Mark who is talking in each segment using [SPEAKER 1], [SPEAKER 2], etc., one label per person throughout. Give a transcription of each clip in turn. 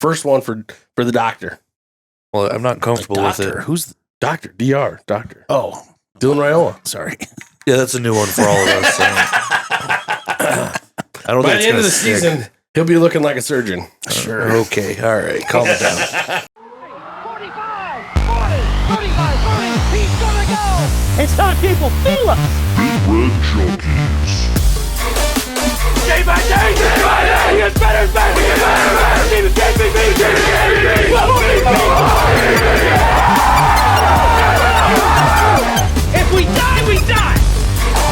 [SPEAKER 1] First one for the doctor.
[SPEAKER 2] Well, I'm not comfortable with it.
[SPEAKER 3] Who's
[SPEAKER 1] Doctor? DR. Doctor.
[SPEAKER 3] Oh,
[SPEAKER 1] Dylan Raiola.
[SPEAKER 3] sorry.
[SPEAKER 2] Yeah, that's a new one for all of us. So. I don't
[SPEAKER 1] By
[SPEAKER 2] think
[SPEAKER 1] the end of the season, he'll be looking like a surgeon.
[SPEAKER 2] Sure. Okay. All right. Calm it down.
[SPEAKER 4] 45, 40, 35, 30. He's gonna go. It's time people feel us.
[SPEAKER 5] Big Red Junkies.
[SPEAKER 4] Day by day, he gets better and better. He gets better and better. Team is KPB. If we die, we die.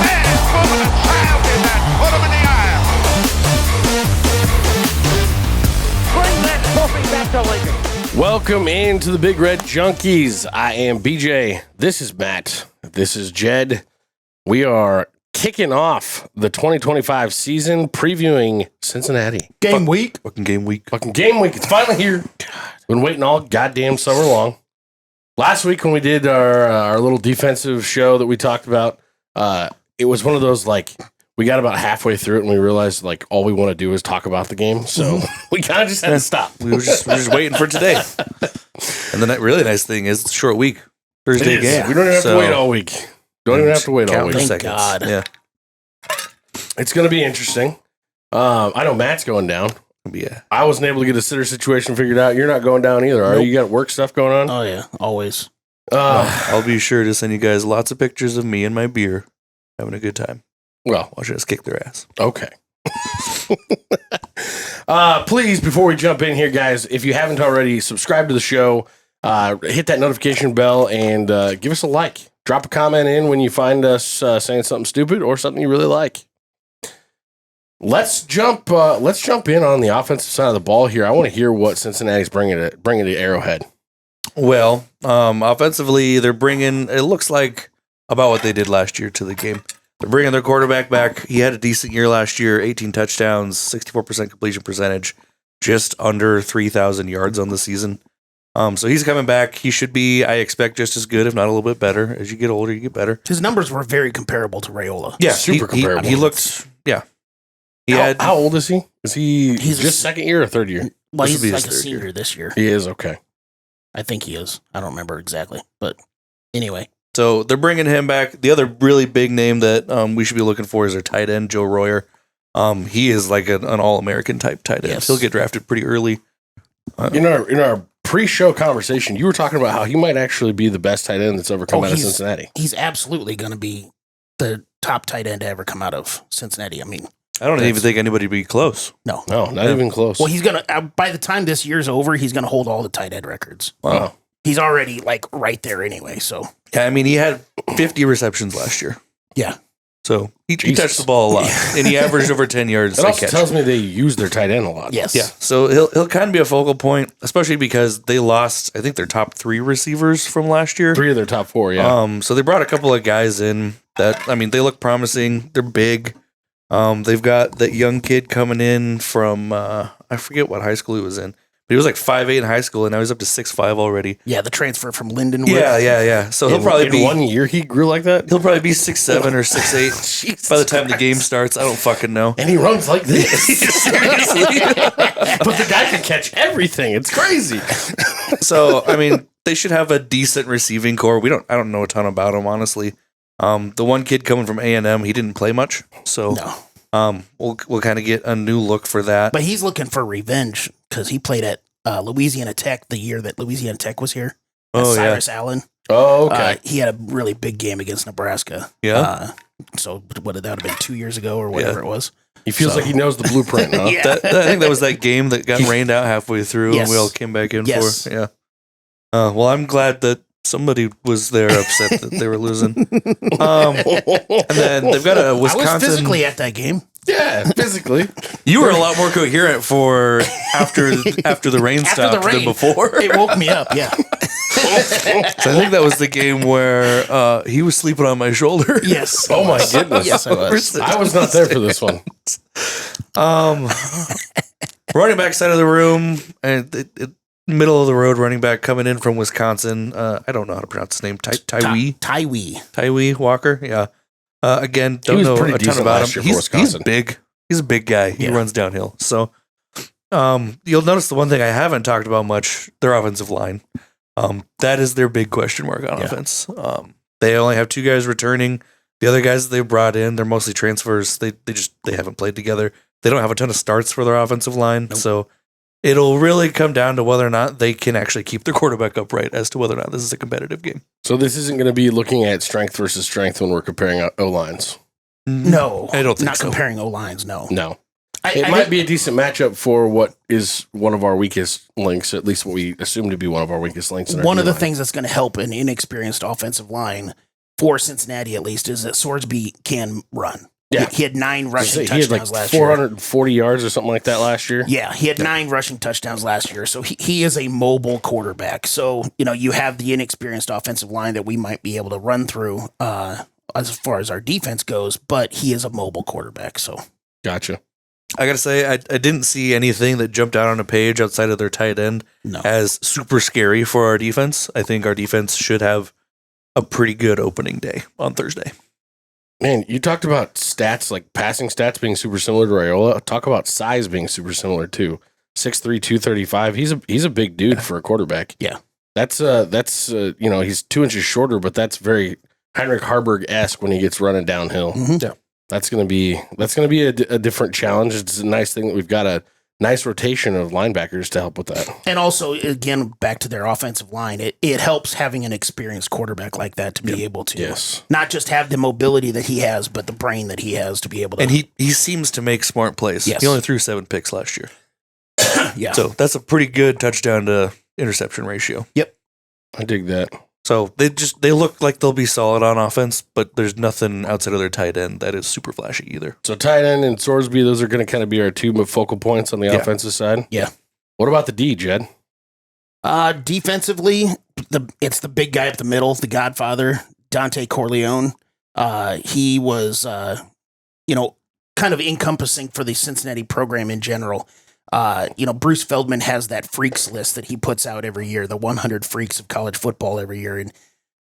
[SPEAKER 5] Man, woman, and child in that. Put them in the aisle.
[SPEAKER 4] Bring that trophy back to Lincoln.
[SPEAKER 1] Welcome into the Big Red Junkies. I am BJ. This is Matt. This is Jed. We are kicking off the 2025 season, previewing Cincinnati.
[SPEAKER 3] Game week.
[SPEAKER 2] Fucking game week.
[SPEAKER 1] Fucking game week. It's finally here. Been waiting all goddamn summer long. Last week when we did our little defensive show that we talked about, it was one of those, like, we got about halfway through it and we realized, like, all we want to do is talk about the game. So we kind of just had to stop.
[SPEAKER 2] We were just waiting for today. And the really nice thing is it's a short week. Thursday game.
[SPEAKER 1] We don't even have to wait all week. Don't even have to wait all week.
[SPEAKER 3] Thank God.
[SPEAKER 2] Yeah.
[SPEAKER 1] It's going to be interesting. I know Matt's going down.
[SPEAKER 2] Yeah.
[SPEAKER 1] I wasn't able to get a sitter situation figured out. You're not going down either, are you? You got work stuff going on?
[SPEAKER 3] Oh yeah, always.
[SPEAKER 2] I'll be sure to send you guys lots of pictures of me and my beer having a good time.
[SPEAKER 1] Well,
[SPEAKER 2] Watching us kick their ass.
[SPEAKER 1] okay. Please, before we jump in here, guys, if you haven't already, subscribe to the show, hit that notification bell, and give us a like. Drop a comment in when you find us saying something stupid or something you really like. Let's jump in on the offensive side of the ball here. I want to hear what Cincinnati's bringing to Arrowhead.
[SPEAKER 2] Well, offensively, they're bringing, it looks like about what they did last year to the game. They're bringing their quarterback back. He had a decent year last year, 18 touchdowns, 64% completion percentage, just under 3,000 yards on the season. So he's coming back. He should be, I expect, just as good, if not a little bit better. As you get older, you get better.
[SPEAKER 3] His numbers were very comparable to Raiola.
[SPEAKER 2] Yeah,
[SPEAKER 1] super comparable.
[SPEAKER 2] He looked, yeah.
[SPEAKER 1] How old is he? He's
[SPEAKER 3] a
[SPEAKER 1] just second year or third year?
[SPEAKER 3] Well,
[SPEAKER 2] This will
[SPEAKER 3] he's
[SPEAKER 2] be
[SPEAKER 3] like
[SPEAKER 2] his
[SPEAKER 3] a
[SPEAKER 2] third
[SPEAKER 3] senior
[SPEAKER 2] year.
[SPEAKER 3] this year.
[SPEAKER 1] He is, okay.
[SPEAKER 3] I think he is. I don't remember exactly, but anyway.
[SPEAKER 2] So they're bringing him back. The other really big name that we should be looking for is their tight end, Joe Royer. He is like an All-American type tight end.
[SPEAKER 3] Yes.
[SPEAKER 2] He'll get drafted pretty early.
[SPEAKER 1] In our pre-show conversation, you were talking about how he might actually be the best tight end that's ever come out of Cincinnati.
[SPEAKER 3] He's absolutely going to be the top tight end to ever come out of Cincinnati. I mean,
[SPEAKER 2] I don't even think anybody would be close.
[SPEAKER 3] no.
[SPEAKER 1] No, not even close.
[SPEAKER 3] Well, he's going to, by the time this year's over, he's going to hold all the tight end records.
[SPEAKER 1] Wow.
[SPEAKER 3] He's already like right there anyway. So,
[SPEAKER 2] Yeah, I mean, he had 50 receptions last year.
[SPEAKER 3] yeah.
[SPEAKER 2] So he
[SPEAKER 1] Jesus.
[SPEAKER 2] touched the ball a lot, and he averaged over 10 yards
[SPEAKER 1] That
[SPEAKER 2] a
[SPEAKER 1] also
[SPEAKER 2] catch.
[SPEAKER 1] tells me they use their tight end a lot.
[SPEAKER 3] Yes.
[SPEAKER 2] Yeah, so he'll kind of be a focal point, especially because they lost, I think, their top 3 receivers from last year.
[SPEAKER 1] 3 of their top 4, yeah.
[SPEAKER 2] So they brought a couple of guys in that, I mean, they look promising. They're big. They've got that young kid coming in from, I forget what high school he was in, but he was like 5'8" in high school, and now he's up to 6'5" already.
[SPEAKER 3] Yeah. The transfer from Lindenwood.
[SPEAKER 2] Yeah. So he'll probably
[SPEAKER 1] in
[SPEAKER 2] be
[SPEAKER 1] 1 year he grew like that?
[SPEAKER 2] He'll probably be 6'7" or 6'8" by the time the game starts. I don't fucking know.
[SPEAKER 1] And he runs like this.
[SPEAKER 2] Seriously.
[SPEAKER 1] But the guy can catch everything. It's crazy.
[SPEAKER 2] So I mean, they should have a decent receiving core. I don't know a ton about them, honestly. The one kid coming from A&M, he didn't play much, so we'll kind of get a new look for that.
[SPEAKER 3] But he's looking for revenge because he played at Louisiana Tech the year that Louisiana Tech was here. Cyrus Allen.
[SPEAKER 1] Oh, okay.
[SPEAKER 3] He had a really big game against Nebraska.
[SPEAKER 2] Yeah.
[SPEAKER 3] So what would that have been 2 years ago or whatever it was?
[SPEAKER 1] He feels like he knows the blueprint, huh?
[SPEAKER 3] Yeah.
[SPEAKER 2] I think that was that game that got rained out halfway through, and we all came back in for. Yeah. Well, I'm glad that somebody was there upset that they were losing. And then they've got a Wisconsin.
[SPEAKER 3] I was physically at that game.
[SPEAKER 1] Yeah, physically.
[SPEAKER 2] You were a lot more coherent for after the rain stopped than before.
[SPEAKER 3] It woke me up. Yeah.
[SPEAKER 2] So I think that was the game where he was sleeping on my shoulder.
[SPEAKER 3] Yes.
[SPEAKER 1] Oh my goodness.
[SPEAKER 3] Yes, I was.
[SPEAKER 1] I was not there for this one.
[SPEAKER 2] Running back side of the room, and middle of the road running back coming in from Wisconsin. I don't know how to pronounce his name. Tywee Walker. Yeah. Again, don't know a ton about him. He's big. He's a big guy. He runs downhill. So You'll notice the one thing I haven't talked about much, their offensive line. That is their big question mark on offense. They only have 2 guys returning. The other guys that they brought in, they're mostly transfers. They haven't played together. They don't have a ton of starts for their offensive line. Nope. So it'll really come down to whether or not they can actually keep their quarterback upright as to whether or not this is a competitive game.
[SPEAKER 1] So this isn't going to be looking at strength versus strength when we're comparing O-lines?
[SPEAKER 3] No.
[SPEAKER 2] I don't think
[SPEAKER 3] not comparing O-lines, no.
[SPEAKER 1] No. It might be a decent matchup for what is one of our weakest links, at least what we assume to be one of our weakest links.
[SPEAKER 3] One of the things that's going to help an inexperienced offensive line, for Cincinnati at least, is that Sorsby can run. Yeah. He had 9 rushing touchdowns
[SPEAKER 1] last year. He had 440 yards or something like that last year.
[SPEAKER 3] Yeah, he had 9 rushing touchdowns last year. So he is a mobile quarterback. So, you have the inexperienced offensive line that we might be able to run through as far as our defense goes, but he is a mobile quarterback. So,
[SPEAKER 1] gotcha.
[SPEAKER 2] I got to say, I didn't see anything that jumped out on a page outside of their tight end as super scary for our defense. I think our defense should have a pretty good opening day on Thursday.
[SPEAKER 1] Man, you talked about stats, like passing stats being super similar to Raiola. Talk about size being super similar too. 6'3", 235. He's a big dude for a quarterback.
[SPEAKER 3] Yeah.
[SPEAKER 1] That's he's 2 inches shorter, but that's very Heinrich Harburg-esque when he gets running downhill.
[SPEAKER 3] Mm-hmm.
[SPEAKER 1] Yeah. That's gonna be a different challenge. It's a nice thing that we've got a nice rotation of linebackers to help with that. And
[SPEAKER 3] also, again, back to their offensive line, it helps having an experienced quarterback like that to be able to not just have the mobility that he has, but the brain that he has to be able to.
[SPEAKER 2] And he seems to make smart plays. Yes. He only threw 7 picks last year.
[SPEAKER 3] Yeah.
[SPEAKER 2] So that's a pretty good touchdown to interception ratio.
[SPEAKER 3] Yep.
[SPEAKER 1] I dig that.
[SPEAKER 2] So they look like they'll be solid on offense, but there's nothing outside of their tight end that is super flashy either.
[SPEAKER 1] So tight end and Sorsby, those are going to kind of be our 2 focal points on the offensive side.
[SPEAKER 3] Yeah.
[SPEAKER 1] What about the D, Jed?
[SPEAKER 3] Defensively, it's the big guy up the middle, the Godfather, Dante Corleone. He was, kind of encompassing for the Cincinnati program in general. Bruce Feldman has that freaks list that he puts out every year, the 100 freaks of college football every year. And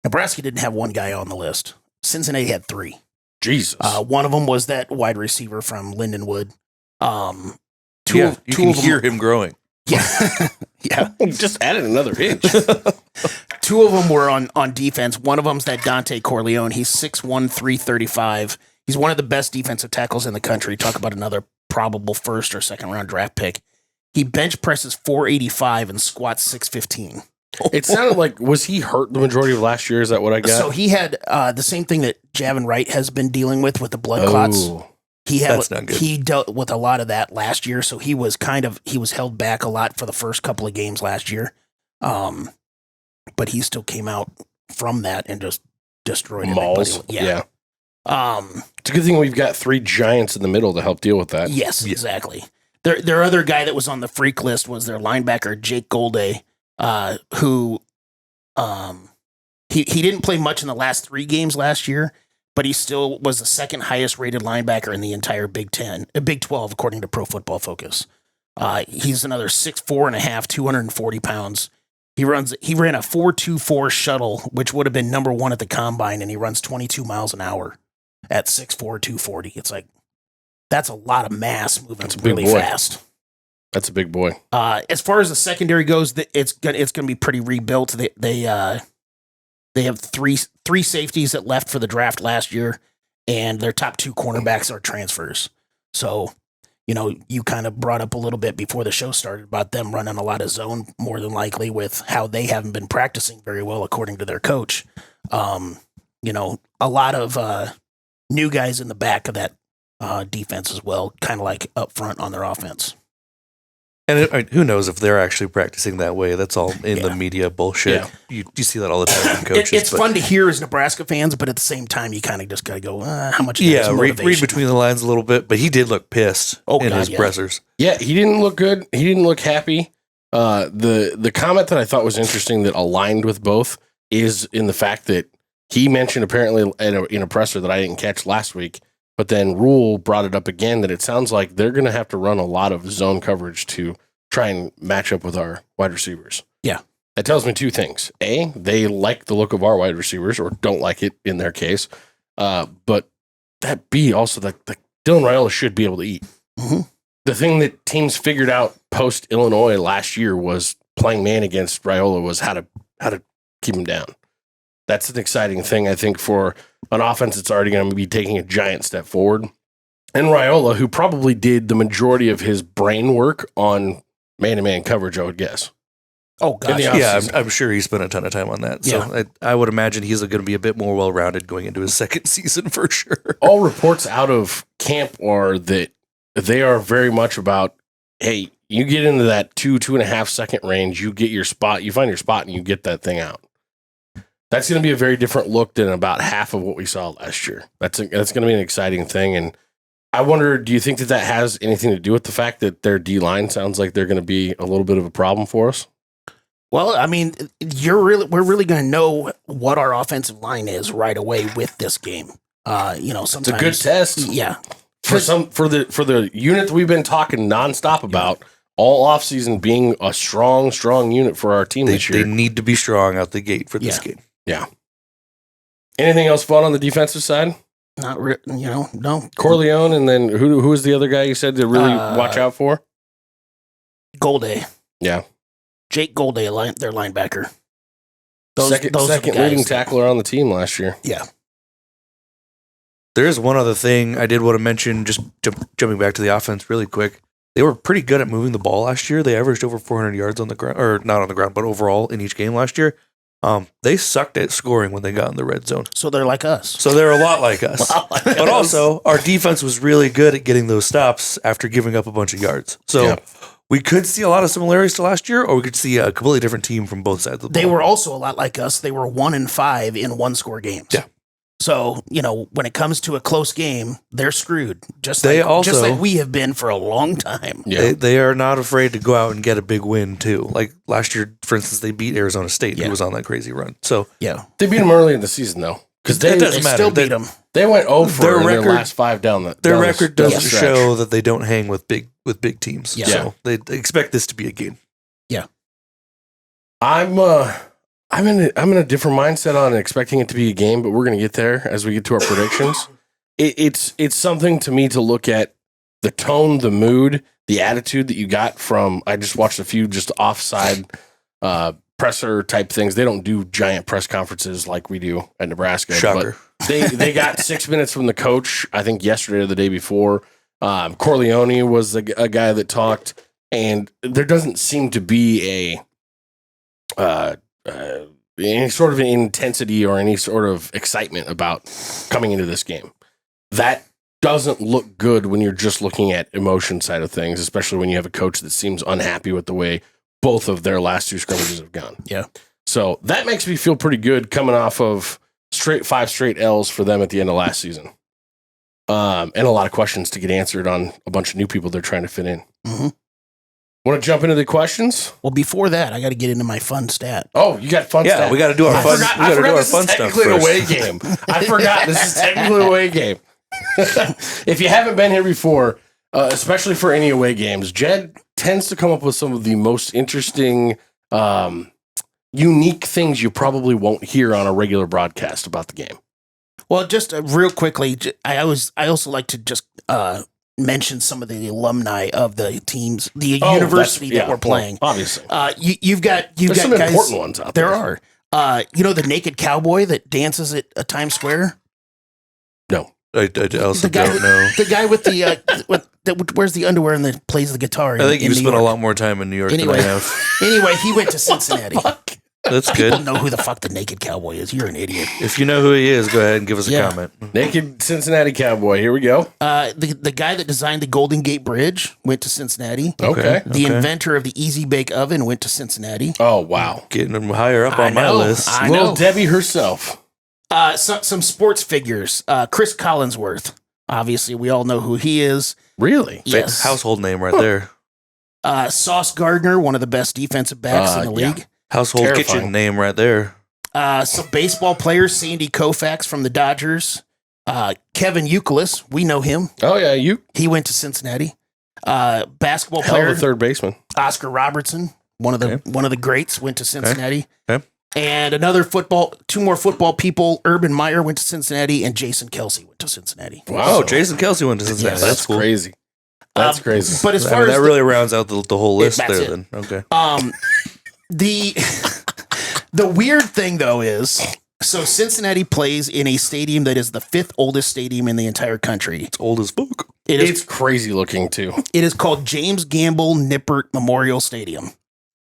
[SPEAKER 3] Nebraska didn't have one guy on the list. Cincinnati had 3.
[SPEAKER 1] Jesus.
[SPEAKER 3] One of them was that wide receiver from Lindenwood.
[SPEAKER 2] You can hear him growing.
[SPEAKER 3] Yeah. Yeah.
[SPEAKER 1] Just added another inch.
[SPEAKER 3] 2 of them were on defense. One of them's that Dante Corleone. He's 6'1", 335. He's one of the best defensive tackles in the country. Talk about another probable 1st or 2nd round draft pick. He bench presses 485 and squats 615.
[SPEAKER 1] It sounded like, was he hurt the majority of last year? Is that what I got?
[SPEAKER 3] So he had the same thing that Javin Wright has been dealing with the blood clots.
[SPEAKER 2] That's not good.
[SPEAKER 3] He dealt with a lot of that last year, so he was held back a lot for the first couple of games last year. But he still came out from that and just destroyed
[SPEAKER 1] Malls.
[SPEAKER 3] Yeah.
[SPEAKER 1] It's a good thing we've got 3 giants in the middle to help deal with that.
[SPEAKER 3] Yes, exactly. Their other guy that was on the freak list was their linebacker, Jake Golday, who he didn't play much in the last 3 games last year, but he still was the 2nd highest rated linebacker in the entire Big 12, according to Pro Football Focus. He's another 6'4.5", 240 pounds. He ran a 4.24 shuttle, which would have been number 1 at the combine, and he runs 22 miles an hour at 6'4", 240. It's like, that's a lot of mass moving really fast.
[SPEAKER 1] That's a big boy.
[SPEAKER 3] As far as the secondary goes, it's gonna be pretty rebuilt. They have three safeties that left for the draft last year, and their top 2 cornerbacks are transfers. So, you kind of brought up a little bit before the show started about them running a lot of zone, more than likely, with how they haven't been practicing very well, according to their coach. A lot of new guys in the back of that defense as well, kind of like up front on their offense.
[SPEAKER 2] And who knows if they're actually practicing that way? That's all in the media bullshit.
[SPEAKER 1] Yeah.
[SPEAKER 2] You see that all the time from coaches.
[SPEAKER 3] It's fun to hear as Nebraska fans, but at the same time, you kind of just got to go, how much?
[SPEAKER 2] Read between the lines a little bit. But he did look pissed in his pressers.
[SPEAKER 1] Yeah, he didn't look good. He didn't look happy. The comment that I thought was interesting that aligned with both is in the fact that he mentioned apparently in a presser that I didn't catch last week. But then Rhule brought it up again that it sounds like they're going to have to run a lot of zone coverage to try and match up with our wide receivers.
[SPEAKER 3] Yeah.
[SPEAKER 1] That tells me 2 things. A, they like the look of our wide receivers or don't like it in their case. But that B, also that Dylan Raiola should be able to eat.
[SPEAKER 3] Mm-hmm.
[SPEAKER 1] the thing that teams figured out post Illinois last year was playing man against Raiola was how to keep him down. That's an exciting thing, I think, for an offense that's already going to be taking a giant step forward. And Raiola, who probably did the majority of his brain work on man-to-man coverage, I would guess.
[SPEAKER 3] Oh, gosh.
[SPEAKER 2] Yeah, I'm sure he spent a ton of time on that. So I would imagine he's going to be a bit more well-rounded going into his second season for sure.
[SPEAKER 1] All reports out of camp are that they are very much about, hey, you get into that 2.5 second range, you get your spot, you find your spot, and you get that thing out. That's going to be a very different look than about half of what we saw last year. That's going to be an exciting thing. And I wonder, do you think that has anything to do with the fact that their D-line sounds like they're going to be a little bit of a problem for us?
[SPEAKER 3] Well, I mean, we're really going to know what our offensive line is right away with this game. Sometimes
[SPEAKER 1] It's a good test.
[SPEAKER 3] Yeah.
[SPEAKER 1] For the unit that we've been talking nonstop about all offseason being a strong unit for our team this year.
[SPEAKER 2] They need to be strong out the gate for this game.
[SPEAKER 1] Yeah. Anything else fun on the defensive side?
[SPEAKER 3] Not no.
[SPEAKER 1] Corleone, and then who was the other guy you said to really watch out for?
[SPEAKER 3] Golday.
[SPEAKER 1] Yeah.
[SPEAKER 3] Jake Golday, their linebacker.
[SPEAKER 1] Second leading tackler on the team last year.
[SPEAKER 3] Yeah.
[SPEAKER 2] There is one other thing I did want to mention, just jumping back to the offense really quick. They were pretty good at moving the ball last year. They averaged over 400 yards on the ground, or not on the ground, but overall in each game last year. They sucked at scoring when they got in the red zone.
[SPEAKER 3] So they're like us.
[SPEAKER 2] So they're a lot like us. But also, our defense was really good at getting those stops after giving up a bunch of yards. So we could see a lot of similarities to last year, or we could see a completely different team from both sides of the ball.
[SPEAKER 3] They were also a lot like us. They were 1-5 in one-score games.
[SPEAKER 2] Yeah.
[SPEAKER 3] So, when it comes to a close game, they're screwed. Just like we have been for a long time.
[SPEAKER 2] Yeah. They are not afraid to go out and get a big win, too. Like last year, for instance, they beat Arizona State, who was on that crazy run. So
[SPEAKER 3] yeah.
[SPEAKER 1] They beat them early in the season, though. Because they
[SPEAKER 3] still beat them.
[SPEAKER 1] They went over in their last 5 down the
[SPEAKER 2] Their record doesn't
[SPEAKER 1] stretch.
[SPEAKER 2] show that they don't hang with big teams.
[SPEAKER 3] Yeah.
[SPEAKER 2] So they expect this to be a game.
[SPEAKER 3] Yeah.
[SPEAKER 1] I'm in a different mindset on expecting it to be a game, but we're going to get there as we get to our predictions. It's something to me to look at the tone, the mood, the attitude that you got from. I just watched a few just offside presser type things. They don't do giant press conferences like we do at Nebraska.
[SPEAKER 2] Shocker.
[SPEAKER 1] But they got 6 minutes from the coach, I think yesterday or the day before. Corleone was a guy that talked, and there doesn't seem to be any sort of intensity or any sort of excitement about coming into this game. That doesn't look good when you're just looking at emotion side of things, especially when you have a coach that seems unhappy with the way both of their last 2 scrimmages have gone.
[SPEAKER 3] Yeah.
[SPEAKER 1] So that makes me feel pretty good coming off of 5 straight L's for them at the end of last season. And a lot of questions to get answered on a bunch of new people they're trying to fit in.
[SPEAKER 3] Mm-hmm.
[SPEAKER 1] Want to jump into the questions?
[SPEAKER 3] Well, before that, I got to get into my fun stat.
[SPEAKER 1] Oh, you got fun stat.
[SPEAKER 2] We got to do our fun. We got to do our fun stuff
[SPEAKER 1] technically an
[SPEAKER 2] first.
[SPEAKER 1] away game. I forgot this is technically an away game. If you haven't been here before, especially for any away games, Jed tends to come up with some of the most interesting, unique things you probably won't hear on a regular broadcast about the game.
[SPEAKER 3] Well, just real quickly, I also like to just mention some of the alumni of the teams, the university that we're playing.
[SPEAKER 1] Well, obviously,
[SPEAKER 3] you've got
[SPEAKER 1] some
[SPEAKER 3] guys,
[SPEAKER 1] important ones out there.
[SPEAKER 3] There are. The naked cowboy that dances at Times Square.
[SPEAKER 1] No,
[SPEAKER 2] I also don't know.
[SPEAKER 3] The guy with that wears the underwear and that plays the guitar.
[SPEAKER 2] I think you spent a lot more time in New York than I have.
[SPEAKER 3] Anyway, he went to Cincinnati.
[SPEAKER 2] That's
[SPEAKER 3] People
[SPEAKER 2] good.
[SPEAKER 3] know who the fuck the naked cowboy is. You're an idiot.
[SPEAKER 2] If you know who he is, go ahead and give us a comment.
[SPEAKER 1] naked Cincinnati cowboy. Here we go.
[SPEAKER 3] The guy that designed the Golden Gate Bridge went to Cincinnati.
[SPEAKER 1] Okay.
[SPEAKER 3] The inventor of the Easy Bake Oven went to Cincinnati.
[SPEAKER 1] Oh wow,
[SPEAKER 2] Getting him higher up on my list.
[SPEAKER 1] Little Debbie herself.
[SPEAKER 3] Some sports figures. Chris Collinsworth. Obviously, we all know who he is.
[SPEAKER 1] Really?
[SPEAKER 3] Yes.
[SPEAKER 2] Household name right there.
[SPEAKER 3] Sauce Gardner, one of the best defensive backs in the league.
[SPEAKER 2] Household
[SPEAKER 1] Terrifying.
[SPEAKER 2] kitchen name right there.
[SPEAKER 3] Some baseball players, Sandy Koufax from the Dodgers. Kevin Youkilis, we know him.
[SPEAKER 1] Oh yeah,
[SPEAKER 3] He went to Cincinnati. Basketball
[SPEAKER 1] hell
[SPEAKER 3] player,
[SPEAKER 1] of a third baseman.
[SPEAKER 3] Oscar Robertson, one of the greats, went to Cincinnati.
[SPEAKER 2] Okay.
[SPEAKER 3] And two more football people. Urban Meyer went to Cincinnati, and Jason Kelsey went to Cincinnati.
[SPEAKER 1] Wow,
[SPEAKER 2] Jason Kelsey went to Cincinnati.
[SPEAKER 1] That's
[SPEAKER 2] cool.
[SPEAKER 1] crazy. That's crazy.
[SPEAKER 3] But as
[SPEAKER 2] I
[SPEAKER 3] far
[SPEAKER 2] mean,
[SPEAKER 3] as
[SPEAKER 2] that really rounds out the whole list
[SPEAKER 3] that's
[SPEAKER 2] there.
[SPEAKER 3] it.
[SPEAKER 2] Then okay.
[SPEAKER 3] The weird thing though is, so Cincinnati plays in a stadium that is the 5th oldest stadium in the entire country.
[SPEAKER 2] It's old as fuck.
[SPEAKER 1] It's crazy looking too.
[SPEAKER 3] It is called James Gamble Nippert Memorial Stadium.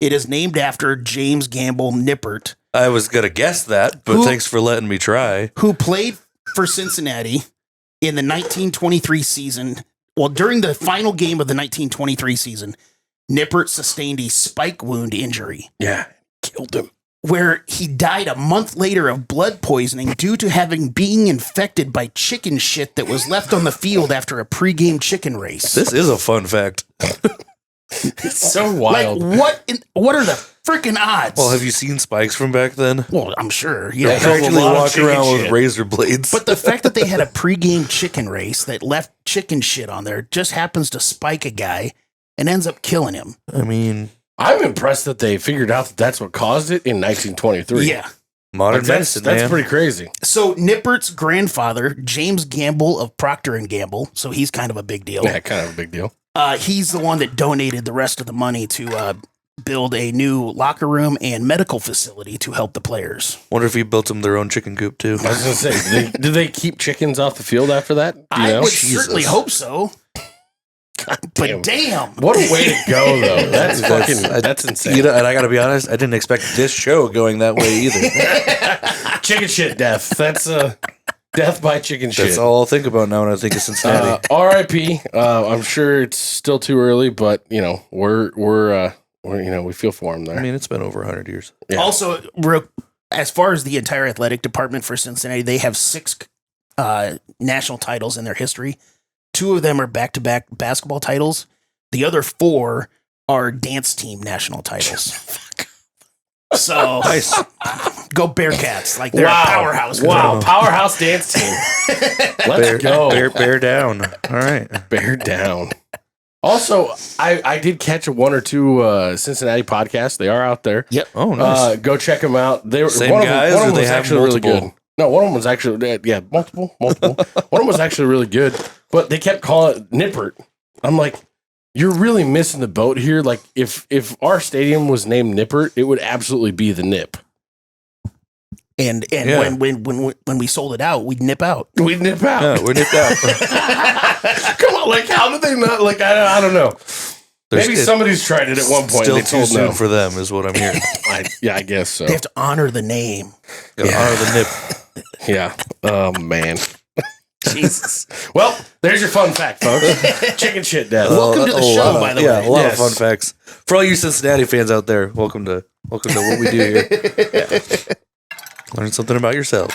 [SPEAKER 3] It is named after James Gamble Nippert,
[SPEAKER 2] I was gonna guess that, but thanks for letting me try.
[SPEAKER 3] who played for Cincinnati in the 1923 season. Well, during the final game of the 1923 season, Nippert sustained a spike wound injury
[SPEAKER 1] Yeah, killed him.
[SPEAKER 3] where he died a month later of blood poisoning due to being infected by chicken shit that was left on the field after a pregame chicken race.
[SPEAKER 2] This is a fun fact.
[SPEAKER 1] It's so wild.
[SPEAKER 3] Like what are the freaking odds?
[SPEAKER 2] Well, have you seen Spikes from back then?
[SPEAKER 3] Well, I'm sure.
[SPEAKER 2] They
[SPEAKER 3] Yeah.
[SPEAKER 2] actually
[SPEAKER 1] a lot of
[SPEAKER 2] walk
[SPEAKER 1] chicken
[SPEAKER 2] around with
[SPEAKER 1] shit.
[SPEAKER 2] razor blades.
[SPEAKER 3] But the fact that they had a pregame chicken race that left chicken shit on there just happens to spike a guy and ends up killing him.
[SPEAKER 2] I mean,
[SPEAKER 1] I'm impressed that they figured out that that's what caused it in 1923.
[SPEAKER 3] Yeah.
[SPEAKER 2] modern
[SPEAKER 1] Like,
[SPEAKER 2] medicine,
[SPEAKER 1] that's
[SPEAKER 2] man.
[SPEAKER 1] pretty crazy.
[SPEAKER 3] So Nippert's grandfather, James Gamble of Procter & Gamble, so he's kind of a big deal.
[SPEAKER 1] Yeah, kind of a big deal.
[SPEAKER 3] He's the one that donated the rest of the money to build a new locker room and medical facility to help the players.
[SPEAKER 2] Wonder if he built them their own chicken coop too.
[SPEAKER 1] I was going to say, did they keep chickens off the field after that? Do you
[SPEAKER 3] I
[SPEAKER 1] know?
[SPEAKER 3] would
[SPEAKER 2] Jesus.
[SPEAKER 3] certainly hope so.
[SPEAKER 1] damn.
[SPEAKER 3] But damn.
[SPEAKER 1] What a way to go, though. That's fucking, that's insane.
[SPEAKER 2] You know, and I got to be honest, I didn't expect this show going that way either.
[SPEAKER 1] Chicken shit death. That's death by chicken shit.
[SPEAKER 2] That's all I'll think about now when I think of Cincinnati.
[SPEAKER 1] R.I.P. I'm sure it's still too early, but you know we're you know we feel for him there.
[SPEAKER 2] I mean, it's been over 100 years.
[SPEAKER 1] Yeah.
[SPEAKER 3] Also, as far as the entire athletic department for Cincinnati, they have 6 national titles in their history. 2 of them are back-to-back basketball titles. The other 4 are dance team national titles. So,
[SPEAKER 2] Nice.
[SPEAKER 3] go Bearcats. Like, they're a powerhouse.
[SPEAKER 1] Wow, powerhouse dance team. Let's go.
[SPEAKER 2] Bear down. All right.
[SPEAKER 1] Bear down. Also, I did catch 1 or 2 Cincinnati podcasts. They are out there.
[SPEAKER 3] Yep.
[SPEAKER 2] Oh, nice.
[SPEAKER 1] Go check them out. They were
[SPEAKER 2] Same
[SPEAKER 1] one of
[SPEAKER 2] guys,
[SPEAKER 1] them, one
[SPEAKER 2] or
[SPEAKER 1] of them
[SPEAKER 2] they
[SPEAKER 1] was
[SPEAKER 2] have
[SPEAKER 1] actually really
[SPEAKER 2] multiple?
[SPEAKER 1] good. No, one of them was actually multiple. One of them was actually really good, but they kept calling it Nippert. I'm like, you're really missing the boat here. Like, if our stadium was named Nippert, it would absolutely be the Nip.
[SPEAKER 3] And
[SPEAKER 2] Yeah.
[SPEAKER 3] when we sold it out, we'd nip out.
[SPEAKER 1] We'd nip out.
[SPEAKER 2] Yeah, we're nipped out.
[SPEAKER 1] Come on, like, how did they not? Like, I don't know. Maybe somebody's tried it at one point.
[SPEAKER 2] Still
[SPEAKER 1] They
[SPEAKER 2] too
[SPEAKER 1] told
[SPEAKER 2] soon
[SPEAKER 1] no.
[SPEAKER 2] for them, is what I'm hearing.
[SPEAKER 1] I guess so.
[SPEAKER 3] They have to honor the name.
[SPEAKER 2] Gotta honor the nip.
[SPEAKER 1] Yeah. Oh man. Jesus. Well, there's your fun fact, folks. Chicken shit death.
[SPEAKER 3] Welcome to the show,
[SPEAKER 2] lot of-
[SPEAKER 3] by the
[SPEAKER 2] yeah,
[SPEAKER 3] way.
[SPEAKER 2] a lot
[SPEAKER 1] Yes.
[SPEAKER 2] of fun facts for all you Cincinnati fans out there. Welcome to what we do here. Yeah. Learn something about yourselves.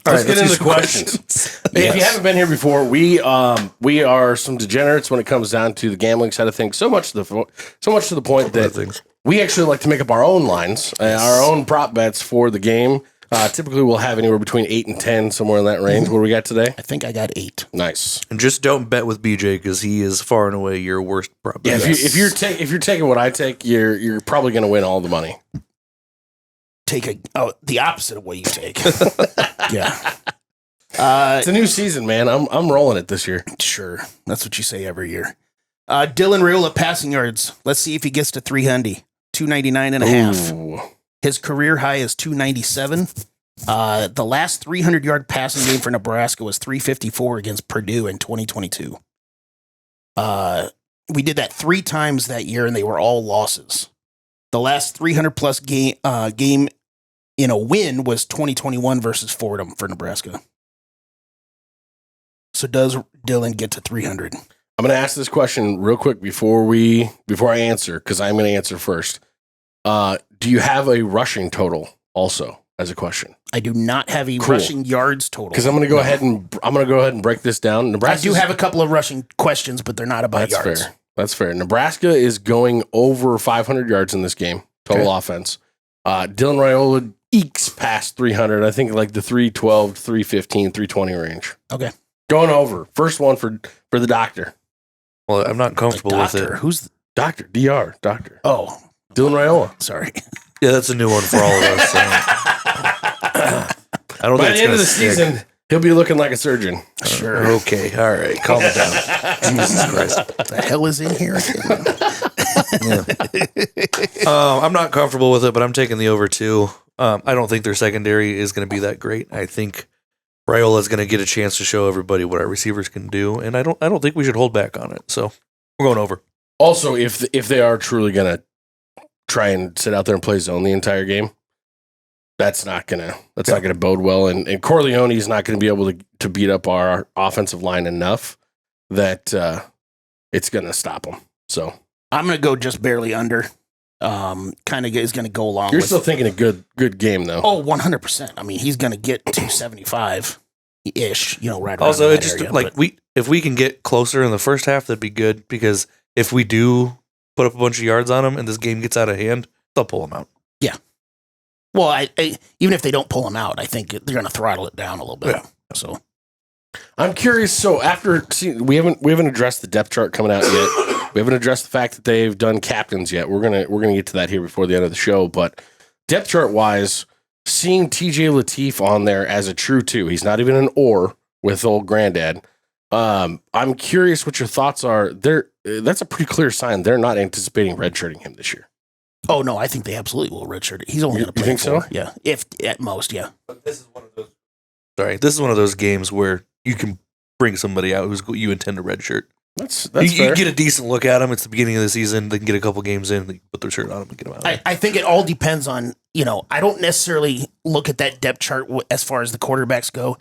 [SPEAKER 2] All
[SPEAKER 1] Let's
[SPEAKER 2] right,
[SPEAKER 1] get into
[SPEAKER 2] do
[SPEAKER 1] the
[SPEAKER 2] some
[SPEAKER 1] questions. If you haven't been here before, we are some degenerates when it comes down to the gambling side of things. So much to the point that
[SPEAKER 2] things.
[SPEAKER 1] we actually like to make up our own lines, our own prop bets for the game. Typically, we'll have anywhere between 8 and 10, somewhere in that range. What do we got today?
[SPEAKER 3] I think I got 8.
[SPEAKER 1] Nice.
[SPEAKER 2] And just don't bet with BJ because he is far and away your worst prop.
[SPEAKER 1] Yeah,
[SPEAKER 2] bet.
[SPEAKER 1] if you're taking what I take, you're probably going to win all the money.
[SPEAKER 3] The opposite of what you take. Yeah.
[SPEAKER 1] It's a new season, man. I'm rolling it this year.
[SPEAKER 3] Sure. That's what you say every year. Dylan Raiola passing yards. Let's see if he gets to 300. 299 and a half.
[SPEAKER 1] Ooh.
[SPEAKER 3] His career high is 297. The last 300-yard passing game for Nebraska was 354 against Purdue in 2022. We did that 3 times that year, and they were all losses. The last 300-plus game in a win was 2021 versus Fordham for Nebraska. So does Dylan get to 300?
[SPEAKER 1] I'm going to ask this question real quick before I answer, because I'm going to answer first. Do you have a rushing total also as a question?
[SPEAKER 3] I do not have a
[SPEAKER 1] Cool.
[SPEAKER 3] rushing yards total.
[SPEAKER 1] Because I'm going to go ahead and break this down.
[SPEAKER 3] I
[SPEAKER 1] Nebraska
[SPEAKER 3] do have a couple of rushing questions, but they're not about
[SPEAKER 1] That's
[SPEAKER 3] yards.
[SPEAKER 1] fair. That's fair. Nebraska is going over 500 yards in this game, total offense. Dylan Raiola ekes past 300. I think like the 312, 315, 320 range.
[SPEAKER 3] Okay.
[SPEAKER 1] Going over. First one for the doctor.
[SPEAKER 2] Well, I'm not comfortable with
[SPEAKER 3] Doctor,
[SPEAKER 2] it.
[SPEAKER 3] who's?
[SPEAKER 1] Doctor. Doctor.
[SPEAKER 3] Oh,
[SPEAKER 1] Dylan Raiola.
[SPEAKER 3] sorry.
[SPEAKER 2] Yeah, that's a new one for all of us. So. I don't
[SPEAKER 1] By
[SPEAKER 2] think
[SPEAKER 1] the
[SPEAKER 2] it's
[SPEAKER 1] end of
[SPEAKER 2] gonna
[SPEAKER 1] the
[SPEAKER 2] stick.
[SPEAKER 1] season, He'll be looking like a surgeon.
[SPEAKER 3] Sure.
[SPEAKER 2] Okay. All right. Calm it down. Jesus Christ.
[SPEAKER 3] What the hell is in here?
[SPEAKER 2] I'm not comfortable with it, but I'm taking the over too. I don't think their secondary is going to be that great. I think Raiola is going to get a chance to show everybody what our receivers can do, and I don't think we should hold back on it. So we're going over.
[SPEAKER 1] Also, if they are truly going to try and sit out there and play zone the entire game, that's not gonna bode well. And Corleone is not going to be able to beat up our offensive line enough that it's going to stop them. So
[SPEAKER 3] I'm going to go just barely under. Kind of is going to go along.
[SPEAKER 1] You're still thinking a good game though.
[SPEAKER 3] Oh, 100%. I mean, he's going to get 275 ish. You know, right.
[SPEAKER 2] Also,
[SPEAKER 3] around
[SPEAKER 2] it
[SPEAKER 3] that
[SPEAKER 2] just
[SPEAKER 3] area,
[SPEAKER 2] if we can get closer in the first half, that'd be good. Because if we do put up a bunch of yards on them and this game gets out of hand, they'll pull them out.
[SPEAKER 3] Yeah. Well, I even if they don't pull him out, I think they're going to throttle it down a little bit.
[SPEAKER 2] Yeah.
[SPEAKER 3] So
[SPEAKER 1] I'm curious. So we haven't addressed the depth chart coming out yet. We haven't addressed the fact that they've done captains yet. We're gonna get to that here before the end of the show. But depth chart wise, seeing TJ Lateef on there as a true 2, he's not even an or with old granddad. I'm curious what your thoughts are. That's a pretty clear sign they're not anticipating redshirting him this year.
[SPEAKER 3] oh no, I think they absolutely will redshirt it. He's only going to
[SPEAKER 1] You
[SPEAKER 3] play
[SPEAKER 1] think so?
[SPEAKER 3] 4. Yeah, if at most, yeah.
[SPEAKER 2] But this is one of those. Sorry, this is one of those games where you can bring somebody out who's you intend to redshirt.
[SPEAKER 1] That's
[SPEAKER 2] You
[SPEAKER 1] fair.
[SPEAKER 2] get a decent look at them. It's the beginning of the season. They can get a couple games in. They can put their shirt on them and get them out.
[SPEAKER 3] I think it all depends on, I don't necessarily look at that depth chart as far as the quarterbacks go,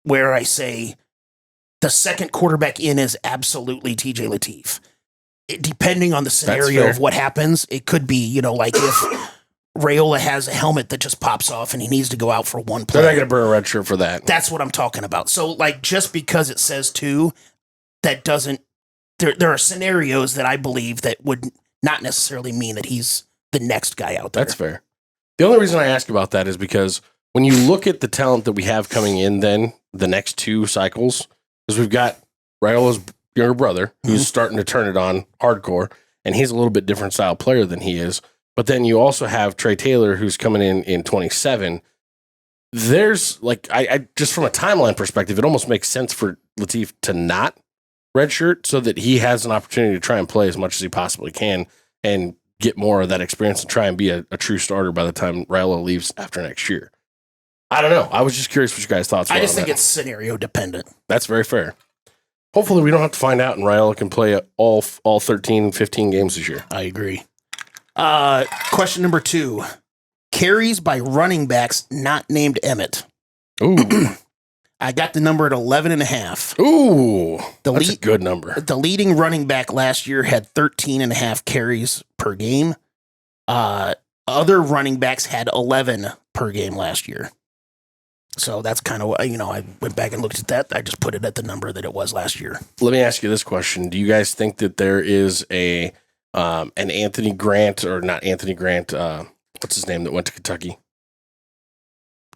[SPEAKER 3] where I say the second quarterback in is absolutely TJ Lateef. Depending on the scenario
[SPEAKER 1] fair.
[SPEAKER 3] of what happens, it could be, like if Raiola has a helmet that just pops off and he needs to go out for one play.
[SPEAKER 1] They're not going to burn a red shirt for that.
[SPEAKER 3] That's what I'm talking about. So, just because it says 2, that doesn't. There are scenarios that I believe that would not necessarily mean that he's the next guy out there.
[SPEAKER 1] That's fair. The only reason I ask about that is because when you look at the talent that we have coming in, then the next 2 cycles, because we've got Raiola's younger brother who's starting to turn it on hardcore, and he's a little bit different style player than he is. But then you also have Trey Taylor who's coming in 27. There's I just from a timeline perspective, it almost makes sense for Lateef to not redshirt so that he has an opportunity to try and play as much as he possibly can and get more of that experience and try and be a true starter by the time Raiola leaves after next year. I don't know. I was just curious what you guys' thoughts were.
[SPEAKER 3] I just
[SPEAKER 1] on
[SPEAKER 3] think
[SPEAKER 1] that.
[SPEAKER 3] it's scenario dependent.
[SPEAKER 1] That's very fair. Hopefully we don't have to find out and Raiola can play all 13, 15 games this year.
[SPEAKER 3] I agree. Question number 2. Carries by running backs not named Emmett.
[SPEAKER 1] Ooh.
[SPEAKER 3] I got the number at 11.5.
[SPEAKER 1] Ooh.
[SPEAKER 3] The
[SPEAKER 1] That's a
[SPEAKER 3] lead-
[SPEAKER 1] good number.
[SPEAKER 3] The leading running back last year had 13.5 carries per game. Other running backs had 11 per game last year. So that's kind of what, I went back and looked at that. I just put it at the number that it was last year.
[SPEAKER 1] Let me ask you this question. Do you guys think that there is an Anthony Grant or not Anthony Grant, what's his name that went to Kentucky?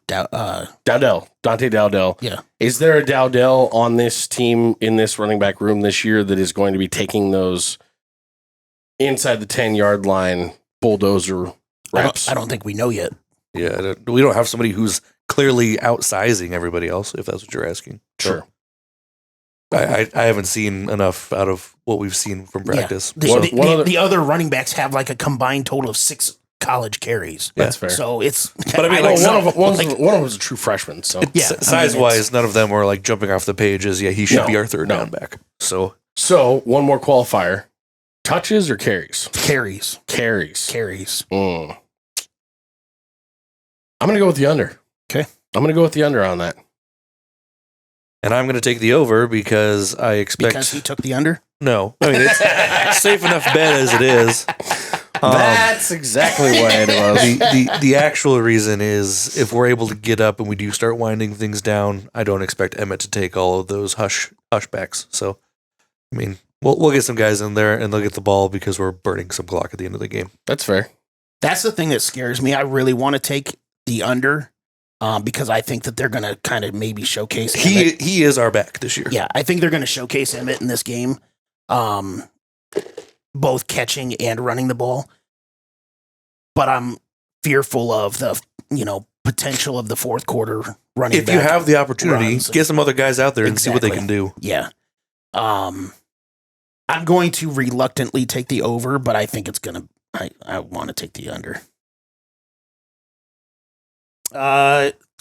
[SPEAKER 1] Dowdell. Dante Dowdell.
[SPEAKER 3] Yeah.
[SPEAKER 1] Is there a Dowdell on this team in this running back room this year that is going to be taking those inside the 10-yard line bulldozer reps?
[SPEAKER 3] I don't think we know yet.
[SPEAKER 2] Yeah, we don't have somebody who's clearly outsizing everybody else, if that's what you're asking.
[SPEAKER 1] Sure.
[SPEAKER 2] I haven't seen enough out of what we've seen from practice.
[SPEAKER 3] Yeah.
[SPEAKER 2] So-
[SPEAKER 3] The other running backs have a combined total of 6 college carries.
[SPEAKER 1] That's fair.
[SPEAKER 3] So it's.
[SPEAKER 2] But I mean,
[SPEAKER 1] one of them was a true freshman. So
[SPEAKER 3] Yeah,
[SPEAKER 2] size-wise, none of them were jumping off the page as, he should be our third down back. So
[SPEAKER 1] one more qualifier. Touches or carries?
[SPEAKER 3] Carries.
[SPEAKER 1] Carries. I'm going to go with the under.
[SPEAKER 3] Okay.
[SPEAKER 1] I'm going to go with the under on that.
[SPEAKER 2] And I'm going to take the over because I expect...
[SPEAKER 3] Because he took the under?
[SPEAKER 2] No. I mean, it's a safe enough bet as it is.
[SPEAKER 1] That's exactly what it was.
[SPEAKER 2] The actual reason is if we're able to get up and we do start winding things down, I don't expect Emmett to take all of those hushbacks. So, I mean, we'll get some guys in there and they'll get the ball because we're burning some clock at the end of the game.
[SPEAKER 1] That's fair.
[SPEAKER 3] That's the thing that scares me. I really want to take the under because I think that they're going to kind of maybe showcase Emmett.
[SPEAKER 2] He is our back this year.
[SPEAKER 3] Yeah, I think they're going to showcase Emmett in this game, both catching and running the ball. But I'm fearful of the potential of the fourth quarter running
[SPEAKER 2] If
[SPEAKER 3] back
[SPEAKER 2] you have the opportunity,
[SPEAKER 3] runs.
[SPEAKER 2] get some other guys out there and see what they
[SPEAKER 3] Exactly.
[SPEAKER 2] can do.
[SPEAKER 3] Yeah. I'm going to reluctantly take the over, but I think it's going to, I want to take the under.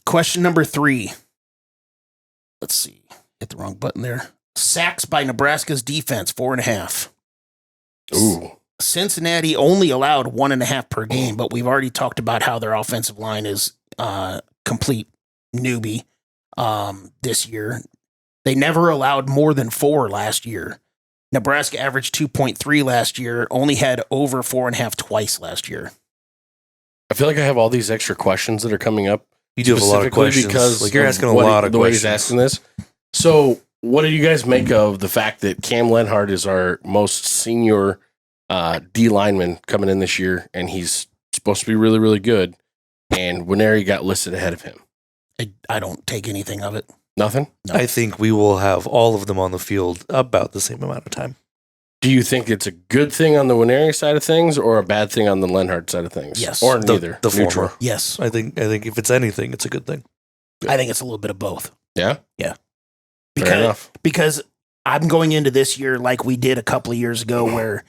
[SPEAKER 3] Question number 3. Let's see. Hit the wrong button there. Sacks by Nebraska's defense, 4.5.
[SPEAKER 1] Ooh.
[SPEAKER 3] Cincinnati only allowed 1.5 per game, but we've already talked about how their offensive line is complete newbie this year. They never allowed more than 4 last year. Nebraska averaged 2.3 last year, only had over 4.5 twice last year.
[SPEAKER 1] I feel like I have all these extra questions that are coming up.
[SPEAKER 2] You do have a lot of
[SPEAKER 1] specifically
[SPEAKER 2] questions.
[SPEAKER 1] because
[SPEAKER 2] Like you're
[SPEAKER 1] of
[SPEAKER 2] asking a
[SPEAKER 1] what
[SPEAKER 2] lot of
[SPEAKER 1] the way
[SPEAKER 2] questions.
[SPEAKER 1] he's asking this. So, what do you guys make of the fact that Cam Lenhart is our most senior D lineman coming in this year, and he's supposed to be really, really good, and Winery got listed ahead of him?
[SPEAKER 3] I don't take anything of it.
[SPEAKER 1] Nothing?
[SPEAKER 3] No.
[SPEAKER 2] I think we will have all of them on the field about the same amount of time.
[SPEAKER 1] Do you think it's a good thing on the Winery side of things or a bad thing on the Lenhart side of things?
[SPEAKER 3] Yes.
[SPEAKER 1] Or neither?
[SPEAKER 2] The
[SPEAKER 1] Neutral?
[SPEAKER 2] former.
[SPEAKER 3] Yes.
[SPEAKER 2] I think if it's anything, it's a good thing.
[SPEAKER 3] I think it's a little bit of both.
[SPEAKER 1] Yeah?
[SPEAKER 3] Yeah.
[SPEAKER 1] Fair enough.
[SPEAKER 3] Because I'm going into this year like we did a couple of years ago where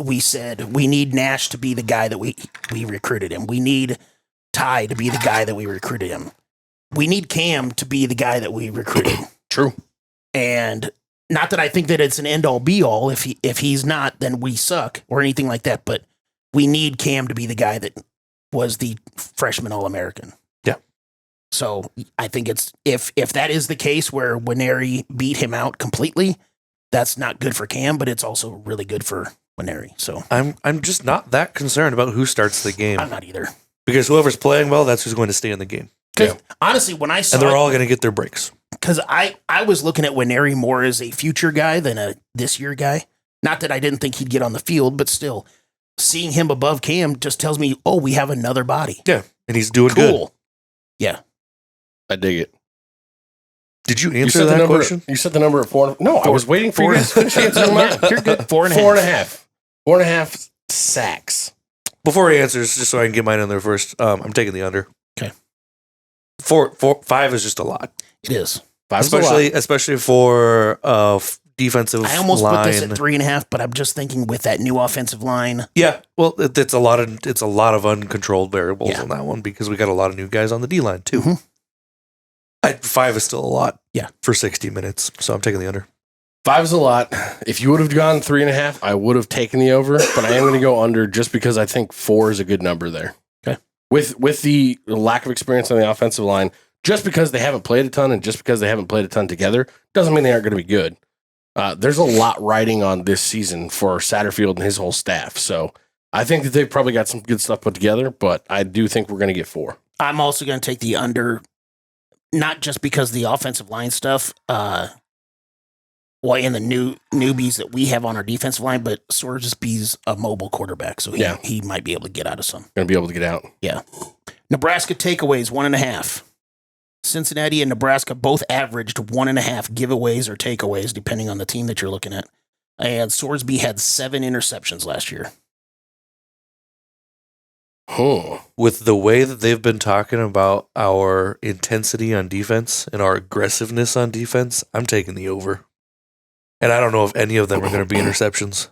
[SPEAKER 3] we said we need Nash to be the guy that we recruited him. We need Ty to be the guy that we recruited him. We need Cam to be the guy that we recruited.
[SPEAKER 1] True.
[SPEAKER 3] And not that I think that it's an end all be all. If he's not, then we suck or anything like that. But we need Cam to be the guy that was the freshman All-American.
[SPEAKER 2] Yeah.
[SPEAKER 3] So I think it's if that is the case where Winery beat him out completely, that's not good for Cam, but it's also really good for Winery. So
[SPEAKER 2] I'm just not that concerned about who starts the game
[SPEAKER 3] I'm not either.
[SPEAKER 2] because whoever's playing well, that's who's going to stay in the game,
[SPEAKER 3] Because honestly, when I saw
[SPEAKER 2] and they're all going to get their breaks.
[SPEAKER 3] because I was looking at Winery more as a future guy than a this year guy. Not that I didn't think he'd get on the field, but still, seeing him above Cam just tells me, oh, we have another body.
[SPEAKER 2] Yeah, and he's doing good.
[SPEAKER 3] Cool. Yeah.
[SPEAKER 1] I dig it.
[SPEAKER 2] Did you
[SPEAKER 1] You
[SPEAKER 2] answer
[SPEAKER 1] said the
[SPEAKER 2] that
[SPEAKER 1] number.
[SPEAKER 2] question?
[SPEAKER 1] You said the number at 4. No, I was waiting for you guys to finish answering mine.
[SPEAKER 3] You're good. 4.5.
[SPEAKER 1] 4.5. 4.5 sacks.
[SPEAKER 2] Before he answers, just so I can get mine in there first, I'm taking the under.
[SPEAKER 3] Okay.
[SPEAKER 2] 5 is just a lot,
[SPEAKER 3] It is.
[SPEAKER 1] 5 is a lot.
[SPEAKER 2] especially for defensive
[SPEAKER 3] I almost
[SPEAKER 2] line.
[SPEAKER 3] put this at 3.5, but I'm just thinking with that new offensive line.
[SPEAKER 2] Yeah, well, it's a lot of uncontrolled variables
[SPEAKER 3] Yeah.
[SPEAKER 2] on that one because we got a lot of new guys on the D line too.
[SPEAKER 3] Mhm.
[SPEAKER 2] 5 is still a lot.
[SPEAKER 3] Yeah.
[SPEAKER 2] For 60 minutes, so I'm taking the under.
[SPEAKER 1] 5 is a lot. If you would have gone 3.5, I would have taken the over, but I am going to go under just because I think 4 is a good number there.
[SPEAKER 3] Okay.
[SPEAKER 1] With the lack of experience on the offensive line, just because they haven't played a ton and just because they haven't played a ton together doesn't mean they aren't going to be good. There's a lot riding on this season for Satterfield and his whole staff. So I think that they've probably got some good stuff put together, but I do think we're going to get 4.
[SPEAKER 3] I'm also going to take the under, not just because of the offensive line stuff, and the newbies that we have on our defensive line, but Sorsby's a mobile quarterback, so he might be able to get out of some.
[SPEAKER 1] Going to be able to get out.
[SPEAKER 3] Yeah. Nebraska takeaways, 1.5. Cincinnati and Nebraska both averaged 1.5 giveaways or takeaways, depending on the team that you're looking at. And Sorsby had 7 interceptions last year.
[SPEAKER 2] With the way that they've been talking about our intensity on defense and our aggressiveness on defense, I'm taking the over. And I don't know if any of them are going to be interceptions.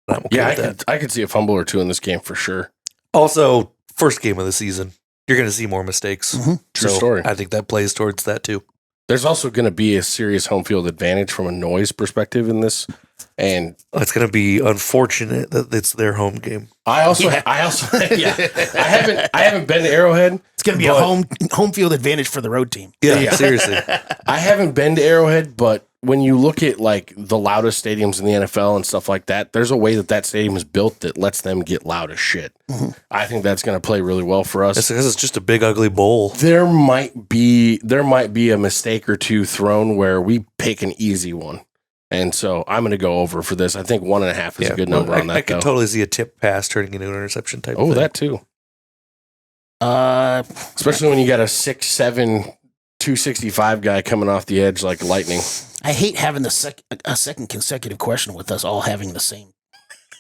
[SPEAKER 2] But I'm okay with that.
[SPEAKER 1] I could see a fumble or 2 in this game for sure.
[SPEAKER 2] Also, first game of the season, you're going to see more mistakes.
[SPEAKER 1] True
[SPEAKER 2] So
[SPEAKER 1] story.
[SPEAKER 2] I think that plays towards that too.
[SPEAKER 1] There's also going to be a serious home field advantage from a noise perspective in this. And
[SPEAKER 2] It's going to be unfortunate that it's their home game.
[SPEAKER 1] I haven't been to Arrowhead.
[SPEAKER 3] It's going to be a home field advantage for the road team.
[SPEAKER 2] Yeah, seriously.
[SPEAKER 1] I haven't been to Arrowhead, but when you look at like the loudest stadiums in the NFL and stuff like that, there's a way that stadium is built that lets them get loud as shit.
[SPEAKER 3] Mm-hmm.
[SPEAKER 1] I think that's going to play really well for us.
[SPEAKER 2] It's because it's just a big, ugly bowl.
[SPEAKER 1] There might be a mistake or 2 thrown where we pick an easy one. And so I'm going to go over for this. I think 1.5 is a good number on that.
[SPEAKER 2] I can totally see a tip pass turning into an interception type.
[SPEAKER 1] Oh,
[SPEAKER 2] thing.
[SPEAKER 1] that too. Especially when you got a 6'7", 265 guy coming off the edge like lightning.
[SPEAKER 3] I hate having a second consecutive question with us all having the same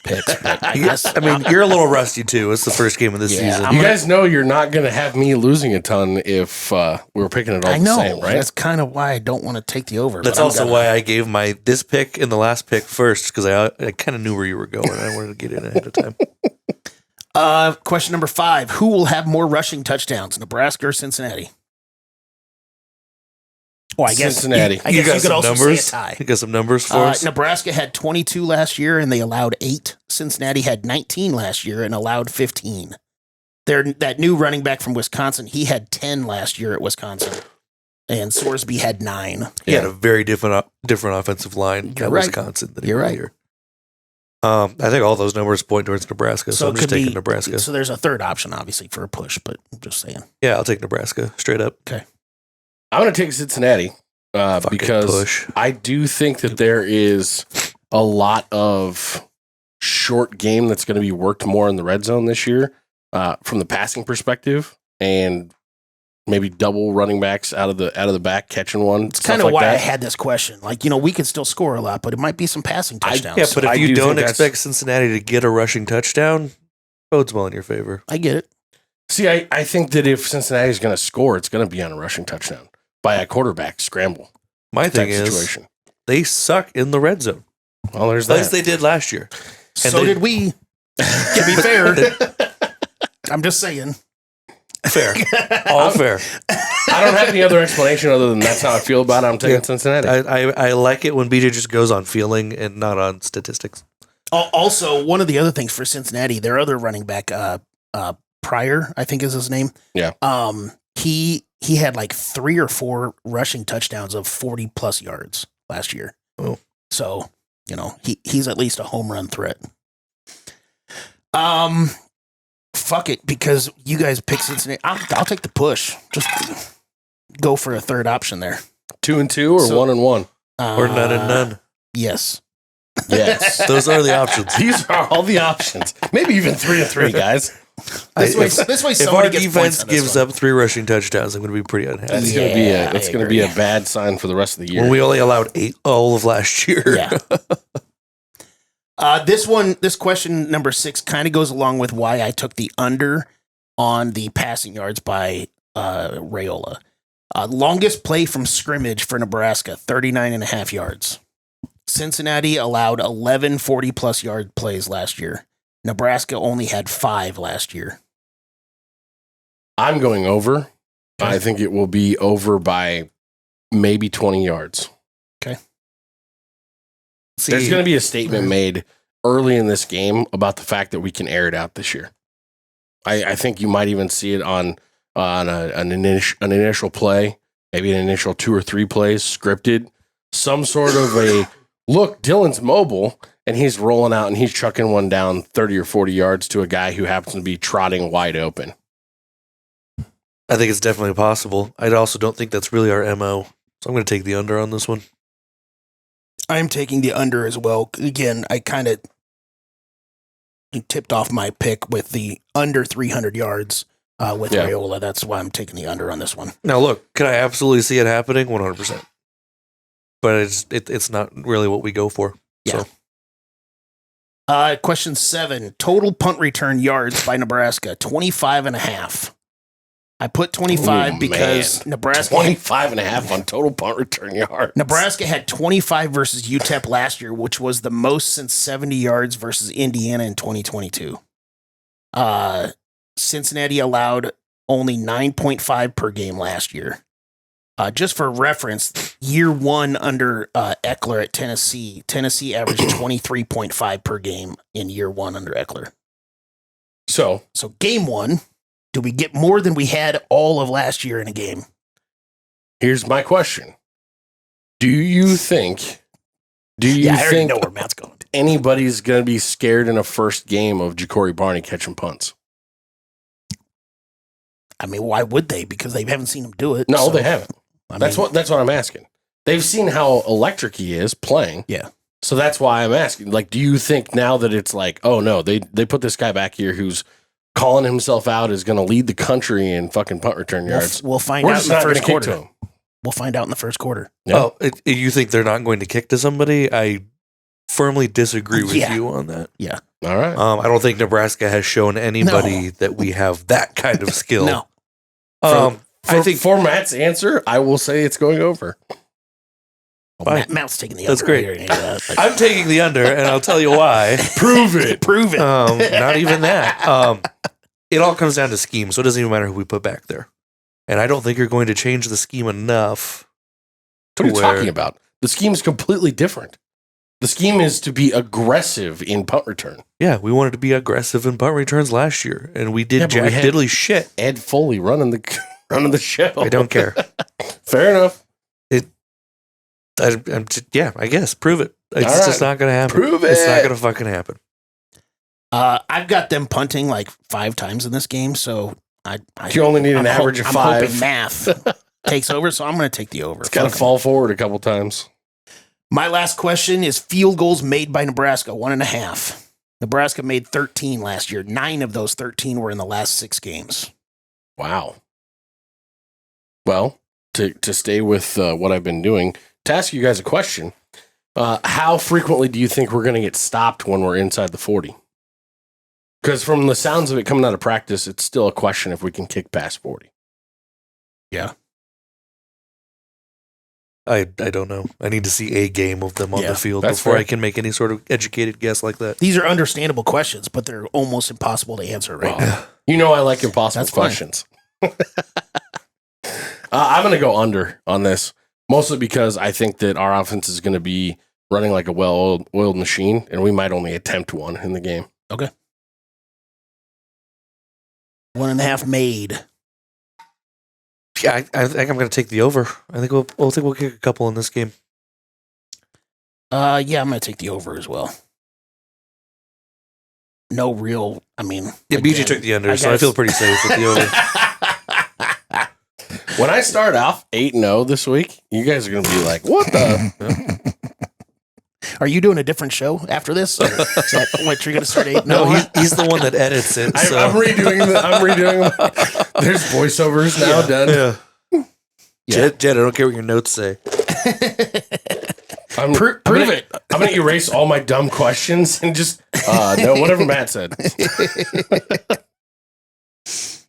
[SPEAKER 3] picks. But I guess
[SPEAKER 2] I mean, you're a little rusty too. It's the first game of the season.
[SPEAKER 1] You guys know you're not going to have me losing a ton if we were picking it all
[SPEAKER 3] I know.
[SPEAKER 1] the same, right?
[SPEAKER 3] That's kind of why I don't want to take the over.
[SPEAKER 2] That's also why I gave this pick and the last pick first, because I kind of knew where you were going. I wanted to get in ahead of time.
[SPEAKER 3] Question number 5. Who will have more rushing touchdowns, Nebraska or Cincinnati? Oh, I guess
[SPEAKER 1] Cincinnati.
[SPEAKER 3] I guess you could also
[SPEAKER 2] numbers?
[SPEAKER 3] say a tie.
[SPEAKER 2] You got some numbers for us?
[SPEAKER 3] Nebraska had 22 last year, and they allowed 8. Cincinnati had 19 last year and allowed 15. That new running back from Wisconsin, he had 10 last year at Wisconsin, and Sorsby had 9.
[SPEAKER 2] He had a very different offensive line
[SPEAKER 3] You're
[SPEAKER 2] at
[SPEAKER 3] right.
[SPEAKER 2] Wisconsin than
[SPEAKER 3] You're right.
[SPEAKER 2] here. I think all those numbers point towards Nebraska, so I'm just taking Nebraska.
[SPEAKER 3] So there's a third option, obviously, for a push, but I'm just saying.
[SPEAKER 2] Yeah, I'll take Nebraska straight up.
[SPEAKER 3] Okay.
[SPEAKER 1] I'm going to take Cincinnati because
[SPEAKER 2] push.
[SPEAKER 1] I do think that there is a lot of short game that's going to be worked more in the red zone this year from the passing perspective, and maybe double running backs out of the back catching one.
[SPEAKER 3] It's kind of why I had this question. Like, we could still score a lot, but it might be some passing touchdowns.
[SPEAKER 2] Yeah, but if
[SPEAKER 1] I
[SPEAKER 2] you
[SPEAKER 1] do
[SPEAKER 2] don't
[SPEAKER 1] think
[SPEAKER 2] expect Cincinnati to get a rushing touchdown, bodes well in your favor.
[SPEAKER 3] I get it.
[SPEAKER 1] See, I think that if Cincinnati is going to score, it's going to be on a rushing touchdown by a quarterback scramble.
[SPEAKER 2] My
[SPEAKER 1] type
[SPEAKER 2] thing is,
[SPEAKER 1] situation.
[SPEAKER 2] they suck in the red zone.
[SPEAKER 1] Well, there's
[SPEAKER 2] At least
[SPEAKER 1] that.
[SPEAKER 2] they did last year. And
[SPEAKER 3] So did we. To be fair, I'm just saying.
[SPEAKER 2] Fair. All fair.
[SPEAKER 1] I don't have any other explanation other than that's how I feel about it. I'm taking Cincinnati.
[SPEAKER 2] I like it when BJ just goes on feeling and not on statistics.
[SPEAKER 3] Also, one of the other things for Cincinnati, their other running back, Pryor, I think is his name.
[SPEAKER 1] Yeah.
[SPEAKER 3] He had like 3 or 4 rushing touchdowns of 40 plus yards last year.
[SPEAKER 2] Oh.
[SPEAKER 3] So, he's at least a home run threat. Fuck it, because you guys pick Cincinnati. I'll take the push. Just go for a third option there.
[SPEAKER 1] 2-2 or 1-1?
[SPEAKER 2] Or none and none.
[SPEAKER 3] Yes.
[SPEAKER 1] Yes.
[SPEAKER 2] Those are the options.
[SPEAKER 1] These are all the options. Maybe even 3-3, guys.
[SPEAKER 3] This way
[SPEAKER 2] If
[SPEAKER 3] somebody
[SPEAKER 2] our
[SPEAKER 3] gets
[SPEAKER 2] defense
[SPEAKER 3] points on this
[SPEAKER 2] gives
[SPEAKER 3] one.
[SPEAKER 2] up 3 rushing touchdowns, I'm going to be pretty unhappy.
[SPEAKER 1] That's
[SPEAKER 3] Yeah,
[SPEAKER 1] going to be a bad sign for the rest of the year.
[SPEAKER 2] When we only allowed 8 all of last year.
[SPEAKER 3] Yeah. This question number 6 kind of goes along with why I took the under on the passing yards by Raiola. Longest play from scrimmage for Nebraska, 39.5 yards. Cincinnati allowed 11 40-plus yard plays last year. Nebraska only had 5 last year.
[SPEAKER 1] I'm going over. I think it will be over by maybe 20 yards. There's going to be a statement made early in this game about the fact that we can air it out this year. I think you might even see it on an initial play, maybe an initial 2 or 3 plays, scripted, some sort of a look. Dylan's mobile and he's rolling out and he's chucking one down 30 or 40 yards to a guy who happens to be trotting wide open.
[SPEAKER 2] I think it's definitely possible. I also don't think that's really our MO. So I'm going to take the under on this one.
[SPEAKER 3] I'm taking the under as well. Again, I kind of tipped off my pick with the under 300 yards with Raiola. That's why I'm taking the under on this one.
[SPEAKER 2] Now, look, can I absolutely see it happening? 100%. But it's not really what we go for.
[SPEAKER 3] Yeah.
[SPEAKER 2] So.
[SPEAKER 3] Question 7. Total punt return yards by Nebraska, 25.5. I put 25 because Nebraska
[SPEAKER 1] 25.5 on total punt return yards.
[SPEAKER 3] Nebraska had 25 versus UTEP last year, which was the most since 70 yards versus Indiana in 2022. Cincinnati allowed only 9.5 per game last year. Just for reference, year 1 under Eckler at Tennessee averaged 23.5 per game in year 1 under Eckler.
[SPEAKER 1] So
[SPEAKER 3] game 1, do we get more than we had all of last year in a game?
[SPEAKER 1] here's my question. Do you think
[SPEAKER 3] I already know where Matt's going.
[SPEAKER 1] anybody's going to be scared in a first game of Ja'Cory Barney catching punts?
[SPEAKER 3] I mean, why would they? Because they haven't seen him do it.
[SPEAKER 1] No,
[SPEAKER 3] so,
[SPEAKER 1] they haven't. That's what I'm asking. They've seen how electric he is playing.
[SPEAKER 3] Yeah.
[SPEAKER 1] So that's why I'm asking. Like, do you think now that it's like, oh no, they put this guy back here who's calling himself out is going to lead the country in fucking punt return yards?
[SPEAKER 3] We'll find
[SPEAKER 1] We're
[SPEAKER 3] out
[SPEAKER 1] just
[SPEAKER 3] in the
[SPEAKER 1] not going
[SPEAKER 3] first
[SPEAKER 1] to kick to
[SPEAKER 3] quarter.
[SPEAKER 1] him.
[SPEAKER 3] We'll find out in the first quarter.
[SPEAKER 1] Yeah.
[SPEAKER 2] Oh, you think they're not going to kick to somebody? firmly disagree with
[SPEAKER 3] Yeah.
[SPEAKER 2] you on that.
[SPEAKER 3] Yeah.
[SPEAKER 1] All right.
[SPEAKER 2] I don't think Nebraska has shown anybody that we have that kind of skill.
[SPEAKER 3] No.
[SPEAKER 2] I think
[SPEAKER 1] for Matt's answer, I will say it's going over.
[SPEAKER 3] Well, Matt's taking the
[SPEAKER 2] That's
[SPEAKER 3] under
[SPEAKER 2] great.
[SPEAKER 3] here. Yeah,
[SPEAKER 2] I'm taking the under, and I'll tell you why.
[SPEAKER 1] Prove it.
[SPEAKER 3] prove it.
[SPEAKER 2] Not even that. It all comes down to scheme, so it doesn't even matter who we put back there. And I don't think you're going to change the scheme enough.
[SPEAKER 1] What are you talking about? The scheme is completely different. The scheme is to be aggressive in punt return.
[SPEAKER 2] Yeah, we wanted to be aggressive in punt returns last year, and we did
[SPEAKER 1] Yeah, but we
[SPEAKER 2] jack
[SPEAKER 1] had-
[SPEAKER 2] diddly shit.
[SPEAKER 1] Ed Foley running the show.
[SPEAKER 2] I don't care.
[SPEAKER 1] Fair enough.
[SPEAKER 2] I guess. Prove it. It's
[SPEAKER 1] All right.
[SPEAKER 2] just not going to happen.
[SPEAKER 1] Prove
[SPEAKER 2] It's not
[SPEAKER 1] it.
[SPEAKER 2] going to fucking happen.
[SPEAKER 3] I've got them punting like 5 times in this game, so
[SPEAKER 1] You only need an average of
[SPEAKER 3] I'm
[SPEAKER 1] 5.
[SPEAKER 3] hoping math takes over, so I'm going to take the over.
[SPEAKER 1] It's got to
[SPEAKER 3] Fuck 'em.
[SPEAKER 1] fall forward a couple times.
[SPEAKER 3] My last question is field goals made by Nebraska, 1.5. Nebraska made 13 last year. 9 of those 13 were in the last 6 games.
[SPEAKER 1] Wow. Well, to stay with what I've been doing, to ask you guys a question, how frequently do you think we're going to get stopped when we're inside the 40? Because from the sounds of it coming out of practice, it's still a question if we can kick past 40.
[SPEAKER 3] Yeah.
[SPEAKER 2] I don't know. I need to see a game of them on
[SPEAKER 3] Yeah,
[SPEAKER 2] the field
[SPEAKER 1] that's
[SPEAKER 2] before
[SPEAKER 1] fair.
[SPEAKER 2] I can make any sort of educated guess like that.
[SPEAKER 3] These are understandable questions, but they're almost impossible to answer right now.
[SPEAKER 1] Well, you know I like impossible
[SPEAKER 3] That's fine.
[SPEAKER 1] questions. I'm going to go under on this, mostly because I think that our offense is going to be running like a well-oiled machine, and we might only attempt one in the game.
[SPEAKER 3] 1.5 made.
[SPEAKER 2] Yeah, I think I'm going to take the over. I think we'll kick a couple in this game.
[SPEAKER 3] Yeah, I'm going to take the over as well. No real,
[SPEAKER 2] Yeah,
[SPEAKER 3] again,
[SPEAKER 2] BG took the under, so I
[SPEAKER 3] guess-
[SPEAKER 2] feel pretty safe with the over.
[SPEAKER 1] When I start off 8-0 this week, you guys are going to be like, what the?
[SPEAKER 3] Are you doing a different show after this? Or is that what you're going to start 8?
[SPEAKER 2] No, he's the one that edits it. So.
[SPEAKER 1] I'm redoing them. There's voiceovers now done.
[SPEAKER 2] Yeah. Jed, I don't care what your notes say.
[SPEAKER 1] Prove it. I'm going to erase all my dumb questions and just, no, whatever Matt said.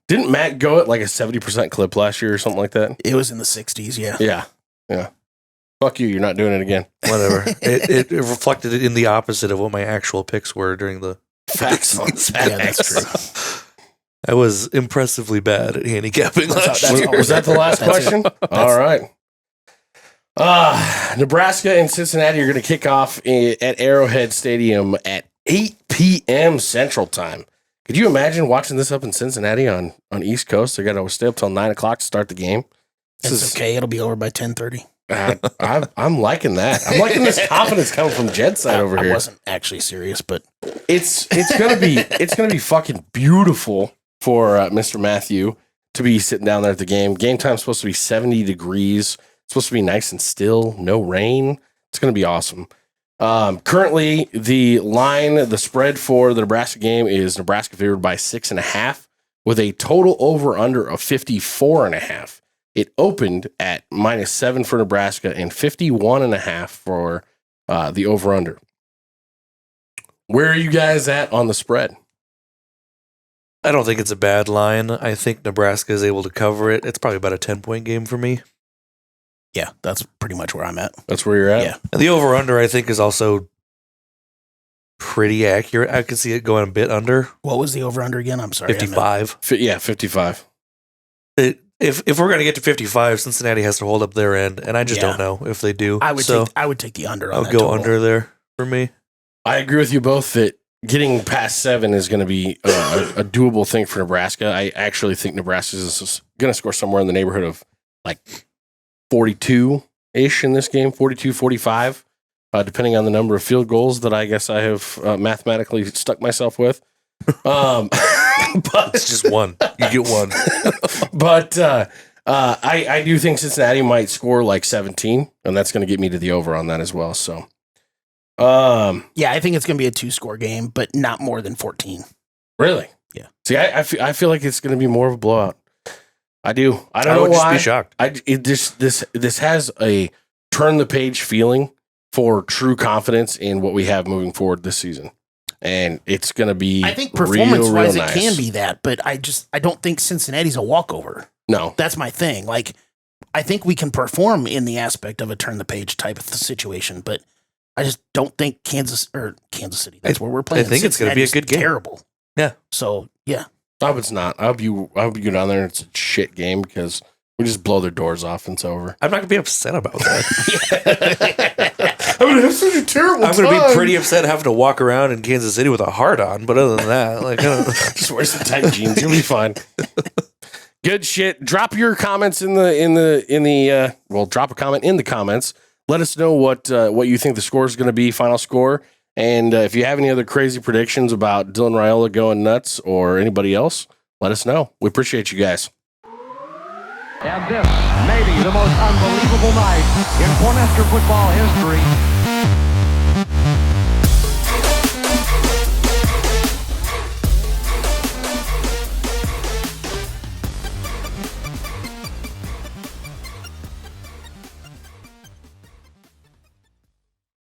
[SPEAKER 1] Didn't Matt go at like a 70% clip last year or something like that?
[SPEAKER 3] It was in the 60s, yeah.
[SPEAKER 1] Yeah. Fuck you. You're not doing it again.
[SPEAKER 2] Whatever. it reflected it in the opposite of what my actual picks were during the
[SPEAKER 1] Facts.
[SPEAKER 3] Yeah, that's true.
[SPEAKER 2] I was impressively bad at handicapping last
[SPEAKER 3] that's
[SPEAKER 2] year.
[SPEAKER 3] all-
[SPEAKER 1] Was that the last
[SPEAKER 3] That's
[SPEAKER 1] question? All right. Nebraska and Cincinnati are going to kick off at Arrowhead Stadium at 8 p.m. Central Time. Could you imagine watching this up in Cincinnati on East Coast? They got to stay up till 9 o'clock to start the game.
[SPEAKER 3] It's okay. It'll be over by 10:30.
[SPEAKER 1] I'm liking that. I'm liking this confidence coming from Jed's side over
[SPEAKER 3] I
[SPEAKER 1] here.
[SPEAKER 3] wasn't actually serious, but
[SPEAKER 1] It's gonna be fucking beautiful for Mr. Matthew to be sitting down there at the game. Game time's supposed to be 70 degrees. It's supposed to be nice and still, no rain. It's gonna be awesome. Currently, the spread for the Nebraska game is Nebraska favored by 6.5 with a total over under of 54.5. It opened at -7 for Nebraska and 51.5 for the over under. Where are you guys at on the spread?
[SPEAKER 2] I don't think it's a bad line. I think Nebraska is able to cover it. It's probably about a 10-point game for me.
[SPEAKER 3] yeah, that's pretty much where I'm at.
[SPEAKER 1] That's where you're at?
[SPEAKER 3] Yeah.
[SPEAKER 2] And the over-under, I think, is also pretty accurate. I could see it going a bit under
[SPEAKER 3] What was the over under again? I'm sorry. I missed-
[SPEAKER 2] 55.
[SPEAKER 1] Yeah, 55.
[SPEAKER 2] If we're going to get to 55, Cincinnati has to hold up their end, and I just
[SPEAKER 3] Yeah.
[SPEAKER 2] don't know if they do.
[SPEAKER 3] I would
[SPEAKER 2] so
[SPEAKER 3] take the under on
[SPEAKER 2] I'll
[SPEAKER 3] that
[SPEAKER 2] go
[SPEAKER 3] total.
[SPEAKER 2] under there for me.
[SPEAKER 1] I agree with you both that getting past 7 is going to be a doable thing for Nebraska. I actually think Nebraska is going to score somewhere in the neighborhood of like 42-ish in this game, 42, 45, depending on the number of field goals that I guess I have mathematically stuck myself with. But
[SPEAKER 2] It's just one. You get one.
[SPEAKER 1] But I do think Cincinnati might score like 17, and that's going to get me to the over on that as well. So,
[SPEAKER 3] Yeah, I think it's going to be a 2-score game, but not more than 14.
[SPEAKER 1] really,
[SPEAKER 3] Yeah.
[SPEAKER 1] See, I feel like it's going to be more of a blowout. I do. I don't know
[SPEAKER 2] would just
[SPEAKER 1] why.
[SPEAKER 2] be shocked.
[SPEAKER 1] This has a turn the page feeling for true confidence in what we have moving forward this season. And it's going to be,
[SPEAKER 3] I think performance-wise,
[SPEAKER 1] real nice.
[SPEAKER 3] it can be that, but I don't think Cincinnati's a walkover.
[SPEAKER 1] No.
[SPEAKER 3] That's my thing. Like, I think we can perform in the aspect of a turn-the-page type of situation, but I just don't think Kansas City, that's where we're playing.
[SPEAKER 2] I think it's going to be a good game.
[SPEAKER 3] Terrible.
[SPEAKER 2] Yeah.
[SPEAKER 3] So, yeah.
[SPEAKER 1] I hope it's not. I hope you go down there and it's a shit game because we just blow their doors off and it's over.
[SPEAKER 2] I'm not going to be upset about that.
[SPEAKER 1] I'm going to have such a terrible
[SPEAKER 2] I'm going to be pretty upset having to walk around in Kansas City with a heart on, but other than that, like, I don't
[SPEAKER 1] just wear some tight jeans. You'll be fine. Good shit. Drop your comments drop a comment in the comments. Let us know what you think the score is going to be, final score. And if you have any other crazy predictions about Dylan Raiola going nuts or anybody else, let us know. We appreciate you guys.
[SPEAKER 6] And this may be the most unbelievable night in Cornhusker football history.